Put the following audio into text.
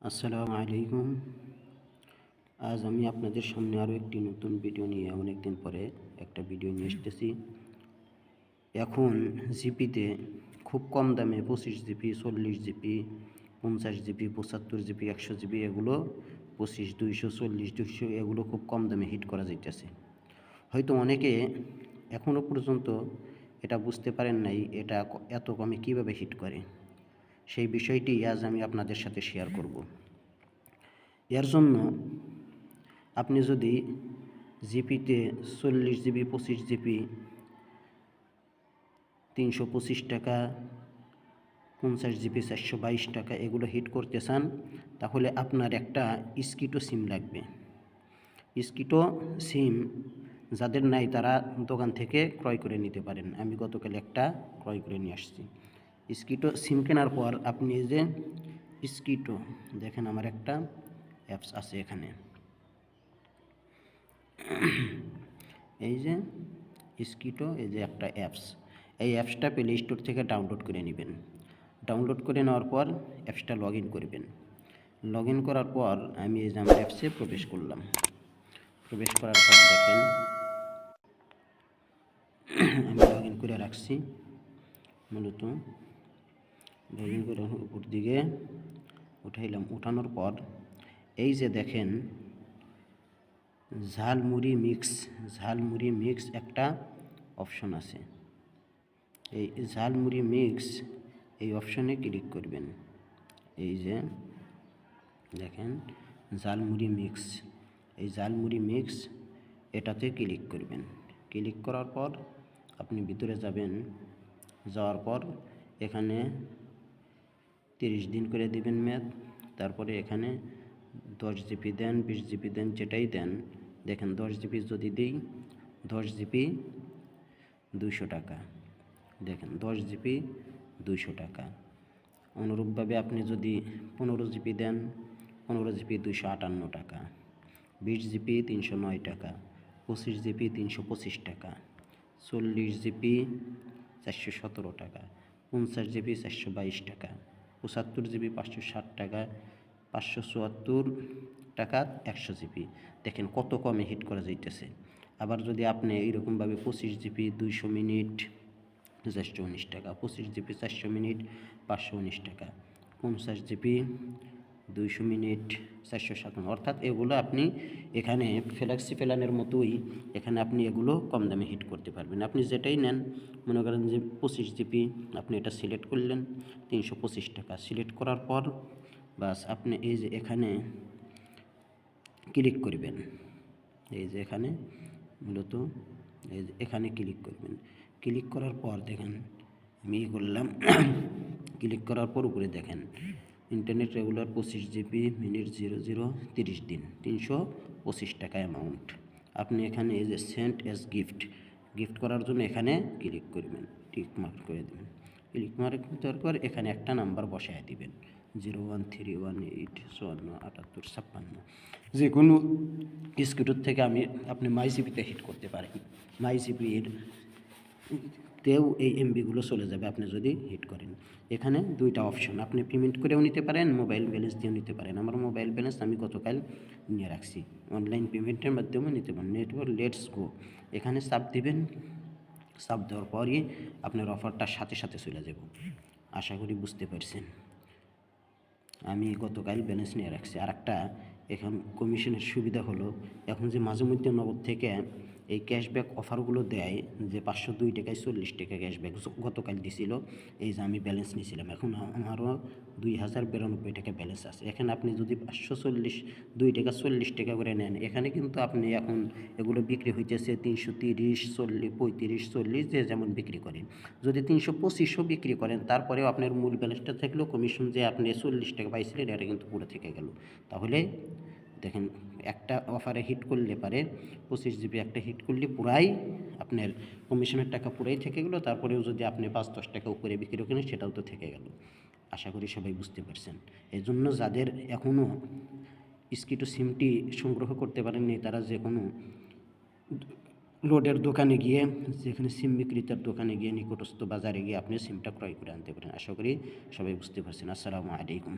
আসসালামু আলাইকুম। আজ আমি আপনাদের সামনে আরও একটি নতুন ভিডিও নিয়ে অনেক দিন পরে একটা ভিডিও নিয়ে এসেছি। এখন জিপিতে খুব কম দামে 25 GB, 40 GB, 50 GB, 75 GB, 100 GB এগুলো 25, 200, 40, 200 এগুলো খুব কম দামে হিট করা যাইতেছে। হয়তো অনেকে এখনও পর্যন্ত এটা বুঝতে পারেন নাই এটা এত কমে কীভাবে হিট করে। সেই বিষয়টি আজ আমি আপনাদের সাথে শেয়ার করব। এর জন্য আপনি যদি জিপিতে 40 জিবি, 25 জিবি, 325 টাকা, 50 জিবি, 422 টাকা এগুলো হিট করতে চান, তাহলে আপনার একটা স্কিটো সিম লাগবে। স্কিটো সিম যাদের নাই তারা দোকান থেকে ক্রয় করে নিতে পারেন। আমি গতকাল একটা ক্রয় করে নিয়ে আসছি। স্কিটো সিম কেনার পর আপনি এই যে স্কিটো দেখেন, আমার একটা অ্যাপস আছে এখানে, এই যে স্কিটো, এই যে একটা অ্যাপস। এই অ্যাপসটা প্লে স্টোর থেকে ডাউনলোড করে নেবেন। ডাউনলোড করে নেওয়ার পর অ্যাপসটা লগ ইন করবেন। লগ ইন করার পর আমি এই যে আমার অ্যাপসে প্রবেশ করলাম। প্রবেশ করার পর দেখেন আমি লগ ইন করে রাখছি। মূলত লগ ইন করে উপর দিকে উঠাইলাম। উঠানোর পর এই যে দেখেন ঝালমুড়ি মিক্স একটা অপশন আছে। এই ঝালমুড়ি মিক্স এই অপশনে ক্লিক করবেন। এই যে দেখেন ঝালমুড়ি মিক্স, এই ঝালমুড়ি মিক্স এটাতে ক্লিক করবেন। ক্লিক করার পর আপনি ভিতরে যাবেন। যাওয়ার পর এখানে 30 দিন করে দিবেন মেয়াদ। তারপরে এখানে 10 জিবি দেন, 20 জিবি দেন, যেটাই দেন। দেখেন 10 জিবি যদি দিই, 10 জিবি 200 টাকা। দেখেন 10 জিবি 200 টাকা। অনুরূপভাবে আপনি যদি 15 জিবি দেন, 15 জিবি 258 টাকা, 20 জিবি 309 টাকা, 25 জিবি 325 টাকা, 40 জিবি 417 টাকা, 50 জিবি 422 টাকা, 75 জিবি 560 টাকা, 574 টাকা 100 জিবি। দেখেন কত কমে হিট করা যাইতেছে। আবার যদি আপনি এইরকমভাবে 25 জিবি 200 মিনিট 419 টাকা, 25 জিবি 400 মিনিট 519 টাকা, 50 জিবি 200 মিনিট 457, অর্থাৎ এগুলো আপনি এখানে ফ্লেক্সি প্ল্যানের মতোই এখানে আপনি এগুলো কম দামে হিট করতে পারবেন। আপনি যেটাই নেন, মনে করেন যে 25 জিবি, আপনি এটা সিলেক্ট করলেন 325 টাকা। সিলেক্ট করার পর বাস আপনি এই যে এখানে ক্লিক করবেন। এই যে এখানে মূলত এই যে এখানে ক্লিক করবেন। ক্লিক করার পর দেখেন আমি করলাম। ক্লিক করার পর উপরে দেখেন ইন্টারনেট রেগুলার 25 জিবি মিনিট 00 30 দিন 325 টাকা অ্যামাউন্ট। আপনি এখানে এই যে সেন্ট এস গিফট করার জন্য এখানে ক্লিক করবেন, টিক মার্ক করে দেবেন। ক্লিক মার্ক দেওয়ার পর এখানে একটা নাম্বার বসায় দিবেন, 013185856। যে কোনো স্কিটোর থেকে আপনি মাই জিপিতে হিট করতে পারেন। মাই জিপির তেও এই এমবিগুলো চলে যাবে আপনি যদি হিট করেন। এখানে দুইটা অপশন, আপনি পেমেন্ট করেও নিতে পারেন, মোবাইল ব্যালেন্স দিয়েও নিতে পারেন। আমার মোবাইল ব্যালেন্স আমি গতকাল নিয়ে রাখছি। অনলাইন পেমেন্টের মাধ্যমেও নিতে পারেন। নেটওয়ার্ক লেটস গো এখানে চাপ দিবেন। চাপ দেওয়ার পরই আপনার অফারটার সাথে সাথে চলে যাব। আশা করি বুঝতে পারছেন। আমি গতকাল ব্যালেন্স নিয়ে রাখছি। আর একটা এখন কমিশনের সুবিধা হলো, এখন যে মাঝে মধ্যে নগদ থেকে এই ক্যাশব্যাক অফারগুলো দেয়, যে 502 টাকায় 40 টাকা ক্যাশব্যাক গতকাল দিছিল। এই যে আমি ব্যালেন্স নিয়েছিলাম, এখন আমারও 2092 টাকা ব্যালেন্স আছে। এখানে আপনি যদি 542 টাকা 40 টাকা করে নেন, এখানে কিন্তু আপনি এখন এগুলো বিক্রি হইতেছে 330, 40, 35, 40 যে যেমন বিক্রি করেন। যদি 325ও বিক্রি করেন, তারপরেও আপনার মূল ব্যালেন্সটা থাকলেও কমিশন যে আপনি 40 টাকা পাইছিলেন এটা কিন্তু পুরো থেকে গেল। তাহলে দেখেন একটা অফারে হিট করলে পারে 25 জিবি একটা হিট করলে পুরাই আপনার কমিশনের টাকা পুরাই থেকে গেলো। তারপরেও যদি আপনি 5-10 টাকা উপরে বিক্রি করেন সেটাও তো থেকে গেল। আশা করি সবাই বুঝতে পারছেন। এই জন্য যাদের এখনও স্কিটো সিমটি সংগ্রহ করতে পারেননি, তারা যে কোনো লোডের দোকানে গিয়ে, যেখানে সিম বিক্রেতার দোকানে গিয়ে, নিকটস্থ বাজারে গিয়ে আপনি সিমটা ক্রয় করে আনতে পারেন। আশা করি সবাই বুঝতে পারছেন। আসসালামু আলাইকুম।